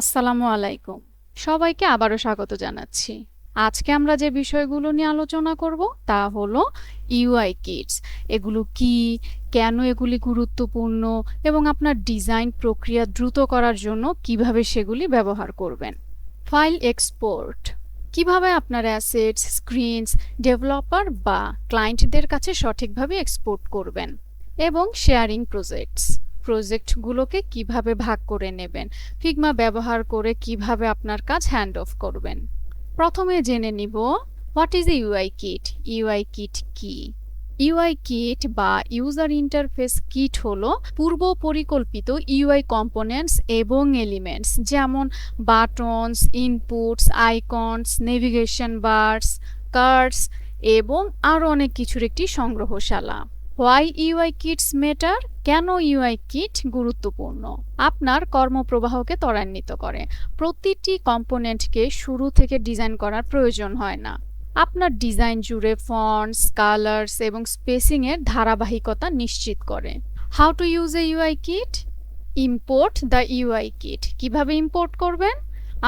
আসসালামু আলাইকুম। সবাইকে আবারও স্বাগত জানাচ্ছি। আজকে আমরা যে বিষয়গুলো নিয়ে আলোচনা করব তা হলো ইউআই কিটস। এগুলো কি, কেন এগুলি গুরুত্বপূর্ণ এবং আপনার ডিজাইন প্রক্রিয়া দ্রুত করার জন্য কিভাবে সেগুলি ব্যবহার করবেন। ফাইল এক্সপোর্ট, কিভাবে আপনার অ্যাসেটস, স্ক্রিনস, ডেভেলপার বা ক্লায়েন্টদের কাছে সঠিকভাবে এক্সপোর্ট করবেন। এবং শেয়ারিং প্রজেক্টগুলোকে কিভাবে ভাগ করে নেবেন, ফিগমা ব্যবহার করে কিভাবে আপনার কাজ হ্যান্ড অফ করবেন। প্রথমে জেনে নিব what is a UI kit. UI kit কি? ইউআই কিট বা ইউজার ইন্টারফেস কিট হলো পূর্ব পরিকল্পিত ইউআই কম্পোনেন্টস এবং এলিমেন্টস, যেমন buttons, inputs, icons, navigation bars, cards এবং আরও অনেক কিছুর একটি সংগ্রহশালা। Why UI kits matter? কেন ইউআই কিট গুরুত্বপূর্ণ? আপনার কর্মপ্রবাহকে ত্বরান্বিত করে। প্রতিটি কম্পোনেন্টকে শুরু থেকে ডিজাইন করার প্রয়োজন হয় না। আপনার ডিজাইন জুড়ে ফন্টস, কালার্স এবং স্পেসিং এর ধারাবাহিকতা নিশ্চিত করে। How to use a UI kit? Import the UI kit. কিভাবে ইম্পোর্ট করবেন?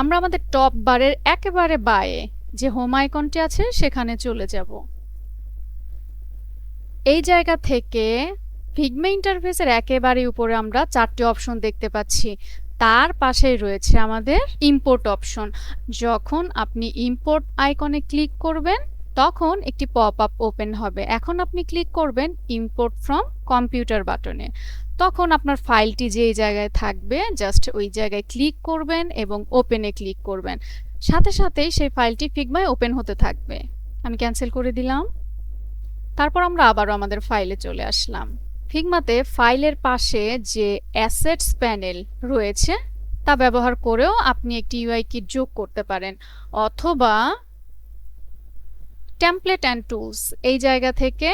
আমরা আমাদের টপ বারের একেবারে বায়ে যে হোম আইকনটি আছে সেখানে চলে যাব। এই জায়গা থেকে ফিগমা ইন্টারফেসের একেবারে উপরে আমরা 4টি অপশন দেখতে পাচ্ছি। তার পাশেই রয়েছে আমাদের ইম্পোর্ট অপশন। যখন আপনি ইম্পোর্ট আইকনে ক্লিক করবেন তখন একটি পপ আপ ওপেন হবে। এখন আপনি ক্লিক করবেন ইম্পোর্ট ফ্রম কম্পিউটার বাটনে। তখন আপনার ফাইলটি যেই জায়গায় থাকবে জাস্ট ওই জায়গায় ক্লিক করবেন এবং ওপেনে ক্লিক করবেন। সাথে সাথেই সেই ফাইলটি ফিগমায় ওপেন হতে থাকবে। আমি ক্যান্সেল করে দিলাম। তারপর আমরা আবারও আমাদের ফাইলে চলে আসলাম। ফিগমাতে ফাইলের পাশে যে অ্যাসেটস প্যানেল রয়েছে তা ব্যবহার করেও আপনি একটি ইউআই কিট যোগ করতে পারেন, অথবা টেমপ্লেট অ্যান্ড টুলস এই জায়গা থেকে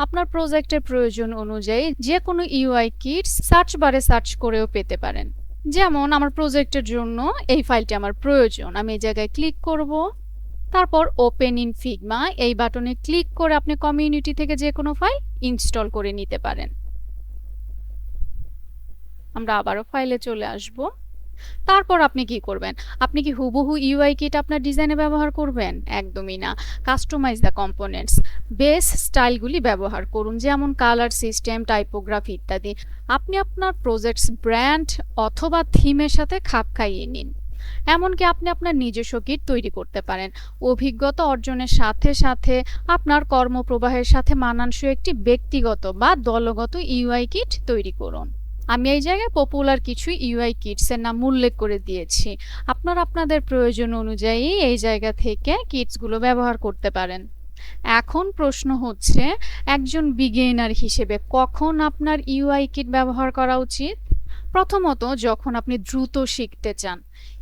আপনার প্রজেক্টের প্রয়োজন অনুযায়ী যে কোনো ইউআই কিট সার্চ বারে সার্চ করেও পেতে পারেন। যেমন আমার প্রজেক্টের জন্য এই ফাইলটি আমার প্রয়োজন, আমি এই জায়গায় ক্লিক করব। তারপর ওপেন ইন ফিগমা এই বাটনে ক্লিক করে আপনি কমিউনিটি থেকে যে কোনো ফাইল ইনস্টল করে নিতে পারেন। আমরা আবারও ফাইলে চলে আসব। তারপর আপনি কি করবেন? আপনি কি হুবহু ইউআই কিট আপনার ডিজাইনে ব্যবহার করবেন? একদমই না। কাস্টমাইজ দ্য কম্পোনেন্টস, বেস স্টাইলগুলি ব্যবহার করুন, যেমন কালার সিস্টেম, টাইপোগ্রাফি ইত্যাদি। আপনি আপনার প্রজেক্টস ব্র্যান্ড অথবা থিমের সাথে খাপ খাইয়ে নিন। এমনকি আপনি আপনার নিজস্ব কিট তৈরি করতে পারেন। অভিজ্ঞতা অর্জনের সাথে সাথে আপনার কর্মপ্রবাহের সাথে মানানসই একটি ব্যক্তিগত বা দলগত ইউআই কিট তৈরি করুন। আমি এই জায়গায় পপুলার কিছু ইউআই কিটসের নাম উল্লেখ করে দিয়েছি। আপনারা আপনাদের প্রয়োজন অনুযায়ী এই জায়গা থেকে কিটসগুলো ব্যবহার করতে পারেন। এখন প্রশ্ন হচ্ছে, একজন বিগিনার হিসেবে কখন আপনার ইউআই কিট ব্যবহার করা উচিত? প্রথমত, যখন আপনি দ্রুত শিখতে চান।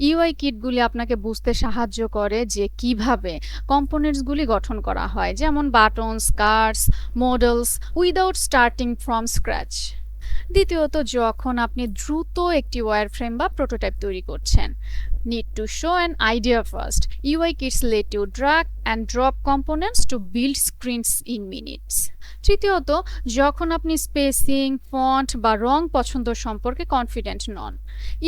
ইউআই কিটগুলি আপনাকে বুঝতে সাহায্য করে যে কিভাবে কম্পোনেন্টসগুলি গঠন করা হয়, যেমন buttons, cards, models, without starting from scratch. দ্বিতীয়ত, যখন আপনি দ্রুত একটি ওয়্যারফ্রেম বা প্রোটোটাইপ তৈরি করছেন। Need to show an idea first. UI kits let you drag and drop components to build screens in minutes. তৃতীয়ত, যখন আপনি স্পেসিং, ফন্ট বা রং পছন্দ সম্পর্কে কনফিডেন্ট নন।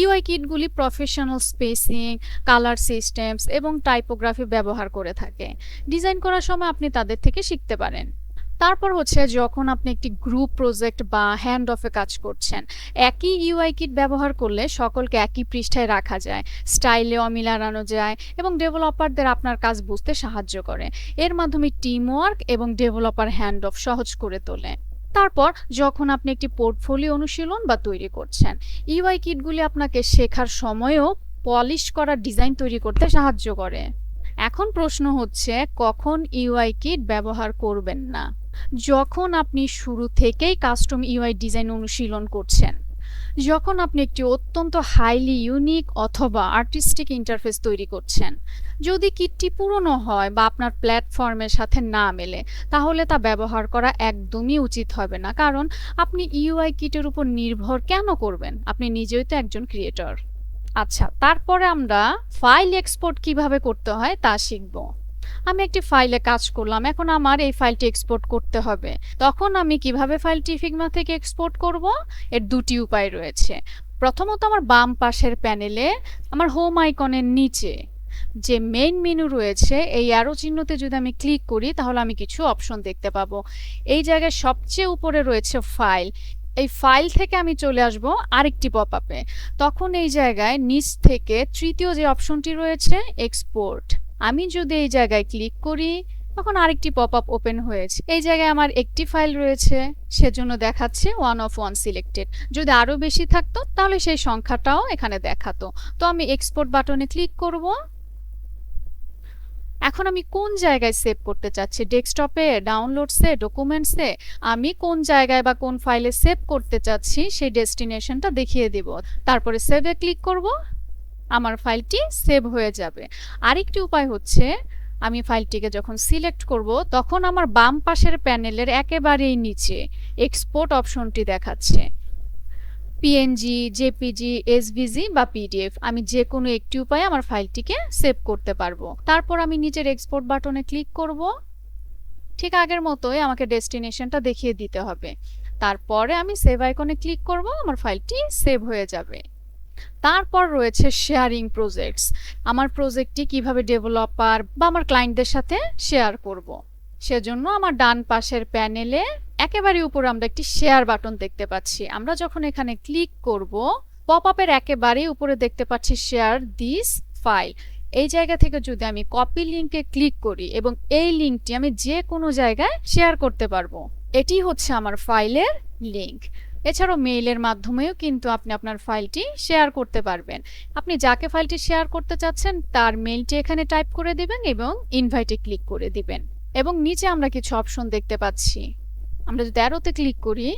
ইউআই কিটগুলি প্রফেশনাল স্পেসিং, কালার সিস্টেমস এবং টাইপোগ্রাফি ব্যবহার করে থাকে। ডিজাইন করার সময় আপনি তাদের থেকে শিখতে পারেন। তারপর হচ্ছে, যখন আপনি একটি গ্রুপ প্রজেক্ট বা হ্যান্ড অফে কাজ করছেন। একই ইউআই কিট ব্যবহার করলে সকলকে একই পৃষ্ঠায় রাখা যায়, স্টাইলে অমিল আনানো যায় এবং ডেভেলপারদের আপনার কাজ বুঝতে সাহায্য করে। এর মাধ্যমে টিম ওয়ার্ক এবং ডেভেলপার হ্যান্ড অফ সহজ করে তোলে। তারপর যখন আপনি একটি পোর্টফোলিও অনুশীলন বা তৈরি করছেন, ইউআই কিটগুলি আপনাকে শেখার সময়ও পলিশ করা ডিজাইন তৈরি করতে সাহায্য করে। এখন প্রশ্ন হচ্ছে, কখন ইউআই কিট ব্যবহার করবেন না? যখন আপনি শুরু থেকেই কাস্টম ইউআই ডিজাইন অনুশীলন করছেন, যখন আপনি একটি অত্যন্ত হাইলি ইউনিক অথবা আর্টিস্টিক ইন্টারফেস তৈরি করছেন। যদি কিটটি পুরনো হয় বা আপনার প্ল্যাটফর্মের সাথে না মেলে, তাহলে তা ব্যবহার করা একদমই উচিত হবে না, কারণ আপনি ইউআই কিটের উপর নির্ভর কেন করবেন? আপনি নিজেই তো একজন ক্রিয়েটর। আচ্ছা, তারপরে আমরা ফাইল এক্সপোর্ট কিভাবে করতে হয় তা শিখব। আমি একটি ফাইলে কাজ করলাম, এখন আমার এই ফাইলটি এক্সপোর্ট করতে হবে। তখন আমি কিভাবে ফাইলটি ফিগমা থেকে এক্সপোর্ট করব? এর দুটি উপায় রয়েছে। প্রথমত আমার বাম পাশের প্যানেলে আমার হোম আইকনের নিচে যে মেইন মেনু রয়েছে এই অ্যারো চিহ্নতে যদি আমি ক্লিক করি তাহলে আমি কিছু অপশন দেখতে পাবো। এই জায়গায় সবচেয়ে উপরে রয়েছে ফাইল। এই ফাইল থেকে আমি চলে আসব আরেকটি পপআপে। তখন এই জায়গায় নিচ থেকে তৃতীয় যে অপশনটি রয়েছে এক্সপোর্ট, আমি যদি এই জায়গায় ক্লিক করি তখন আরেকটি পপআপ ওপেন হয়েছে। এই জায়গায় আমার একটি ফাইল রয়েছে, সেজন্য দেখাচ্ছে 1 of 1 সিলেক্টেড। যদি আরো বেশি থাকতো তাহলে সেই সংখ্যাটাও এখানে দেখাতো। তো আমি এক্সপোর্ট বাটনে ক্লিক করব। এখন আমি কোন জায়গায় সেভ করতে চাচ্ছি, ডেস্কটপে, ডাউনলোডসে, ডকুমেন্টসে, আমি কোন জায়গায় বা কোন ফাইলে সেভ করতে চাচ্ছি সেই ডেস্টিনেশনটা দেখিয়ে দিব। তারপরে সেভে ক্লিক করব, আমার ফাইলটি সেভ হয়ে যাবে। আরেকটি উপায় হচ্ছে আমি ফাইলটিকে যখন সিলেক্ট করব তখন আমার বাম পাশের প্যানেলের একেবারেই নিচে এক্সপোর্ট অপশনটি দেখাচ্ছে। পিএনজি, জেপিজি, এসভিজি বা পিডিএফ, আমি যে কোনো একটি উপায়ে আমার ফাইলটিকে সেভ করতে পারবো। তারপর আমি নিচের এক্সপোর্ট বাটনে ক্লিক করব। ঠিক আগের মতোই আমাকে ডেস্টিনেশনটা দেখিয়ে দিতে হবে। তারপরে আমি সেভ আইকনে ক্লিক করব, আমার ফাইলটি সেভ হয়ে যাবে। তারপর রয়েছে শেয়ারিং প্রজেক্টস। আমার প্রজেক্টটি কিভাবে ডেভেলপার বা আমার ক্লায়েন্টদের সাথে শেয়ার করব। সেজন্য আমার ডান পাশের প্যানেলে একেবারে উপরে আমরা একটি শেয়ার বাটন দেখতে পাচ্ছি। আমরা যখন এখানে ক্লিক করব পপআপের একেবারে উপরে দেখতে পাচ্ছি শেয়ার দিস ফাইল। এই জায়গা থেকে যদি আমি কপি লিংকে ক্লিক করি এবং এই লিংকটি আমি যে কোনো জায়গায় শেয়ার করতে পারবো। এটি হচ্ছে আমার ফাইলের লিংক। এছাড়াও মেইলের মাধ্যমেও কিন্তু আপনি আপনার ফাইলটি শেয়ার করতে পারবেন। আপনি যাকে ফাইলটি শেয়ার করতে চাচ্ছেন তার মেইলটি এখানে টাইপ করে দিবেন এবং ইনভাইটে ক্লিক করে দিবেন। এবং নিচে আমরা কিছু অপশন দেখতে পাচ্ছি। আমরা যদি অ্যারোতে ক্লিক করি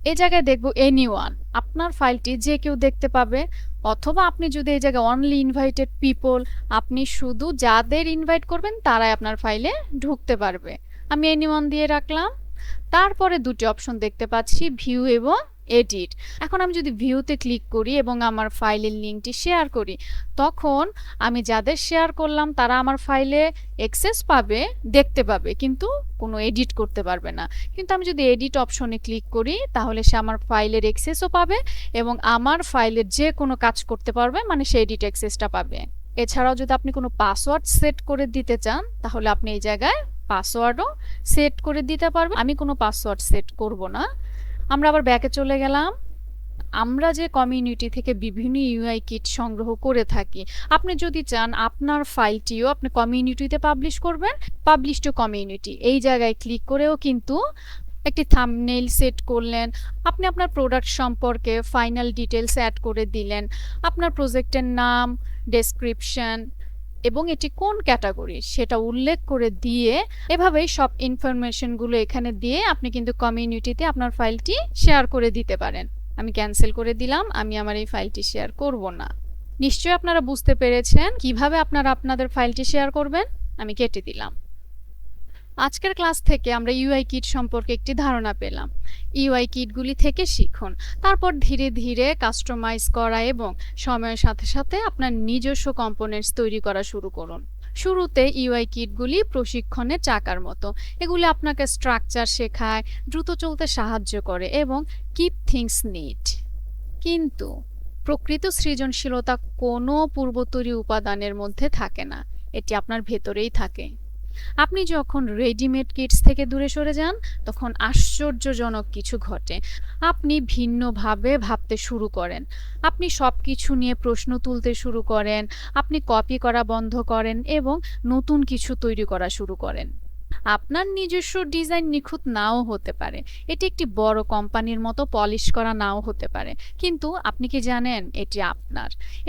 এই জায়গায় দেখব এনিওয়ান, আপনার ফাইলটি যে কেউ দেখতে পাবে। অথবা আপনি যদি এই জায়গায় অনলি ইনভাইটেড পিপল, আপনি শুধু যাদের ইনভাইট করবেন তারাই আপনার ফাইলে ঢুকতে পারবে। আমি এনিওয়ান দিয়ে রাখলাম। তারপরে দুটি অপশন দেখতে পাচ্ছি, ভিউ এবং এডিট। এখন আমি যদি ভিউতে ক্লিক করি এবং আমার ফাইলের লিঙ্কটি শেয়ার করি তখন আমি যাদের শেয়ার করলাম তারা আমার ফাইলে অ্যাক্সেস পাবে, দেখতে পাবে, কিন্তু কোনো এডিট করতে পারবে না। কিন্তু আমি যদি এডিট অপশনে ক্লিক করি তাহলে সে আমার ফাইলের অ্যাক্সেসও পাবে এবং আমার ফাইলের যে কোনো কাজ করতে পারবে, মানে সে এডিট অ্যাক্সেসটা পাবে। এছাড়াও যদি আপনি কোনো পাসওয়ার্ড সেট করে দিতে চান তাহলে আপনি এই জায়গায় পাসওয়ার্ডও সেট করে দিতে পারবেন। আমি কোনো পাসওয়ার্ড সেট করব না। আমরা আবার ব্যাকে চলে গেলাম। আমরা যে কমিউনিটি থেকে বিভিন্ন ইউআই কিট সংগ্রহ করে থাকি, আপনি যদি চান আপনার ফাইলটিও আপনি কমিউনিটিতে পাবলিশ করবেন, পাবলিশ টু কমিউনিটি এই জায়গায় ক্লিক করেও কিন্তু একটি থাম্বনেইল সেট করলেন, আপনি আপনার প্রোডাক্ট সম্পর্কে ফাইনাল ডিটেলস অ্যাড করে দিলেন, আপনার প্রজেক্টের নাম, ডেসক্রিপশন এবং এটি কোন ক্যাটাগরি সেটা উল্লেখ করে দিয়ে এভাবেই সব ইনফরমেশনগুলো এখানে দিয়ে আপনি কিন্তু কমিউনিটিতে আপনার ফাইলটি শেয়ার করে দিতে পারেন। আমি ক্যান্সেল করে দিলাম, আমি আমার এই ফাইলটি শেয়ার করব না। নিশ্চয়ই আপনারা বুঝতে পেরেছেন কিভাবে আপনারা আপনাদের ফাইলটি শেয়ার করবেন। আমি কেটে দিলাম। আজকের ক্লাস থেকে আমরা ইউআই কিট সম্পর্কে একটি ধারণা পেলাম। ইউআই কিটগুলি থেকে শিখুন, তারপর ধীরে ধীরে কাস্টমাইজ করা এবং সময়ের সাথে সাথে আপনার নিজস্ব কম্পোনেন্টস তৈরি করা শুরু করুন। শুরুতে ইউআই কিটগুলি প্রশিক্ষণের চাকার মতো। এগুলি আপনাকে স্ট্রাকচার শেখায়, দ্রুত চলতে সাহায্য করে এবং কিপ থিংস নিট। কিন্তু প্রকৃত সৃজনশীলতা কোনো পূর্বতরী উপাদানের মধ্যে থাকে না, এটি আপনার ভেতরেই থাকে। আপনি যখন রেডিমেড কিটস থেকে দূরে সরে যান তখন আশ্চর্যজনক কিছু ঘটে। আপনি ভিন্নভাবে ভাবতে শুরু করেন, আপনি সব কিছু নিয়ে প্রশ্ন তুলতে শুরু করেন, আপনি কপি করা বন্ধ করেন এবং নতুন কিছু তৈরি করা শুরু করেন। আপনার নিজস্ব ডিজাইন নিখুঁত নাও হতে পারে, এটি একটি বড় কোম্পানির মতো পলিশ করা নাও হতে পারে, কিন্তু আপনি কি জানেন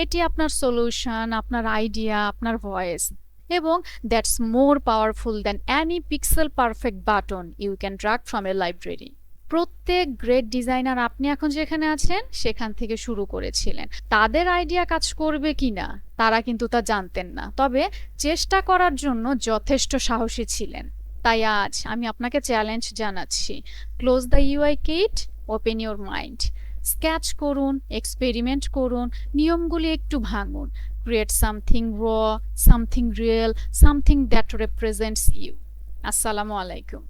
এটি আপনার সলিউশন, আপনার আইডিয়া, আপনার ভয়েস, এবং that's more powerful than any pixel perfect button you can drag from a library. প্রত্যেক গ্রেট ডিজাইনার আপনি এখন যেখানে আছেন সেখান থেকে শুরু করেছিলেন। তাদের আইডিয়া কাজ করবে কিনা তারা কিন্তু তা জানতেন না, তবে চেষ্টা করার জন্য যথেষ্ট সাহসী ছিলেন। তাই আজ আমি আপনাকে চ্যালেঞ্জ জানাচ্ছি, close the UI kit, open your mind. Sketch করুন, এক্সপেরিমেন্ট করুন, নিয়মগুলি একটু ভাঙুন। Create something raw, something real, something that represents you. Assalamu alaikum.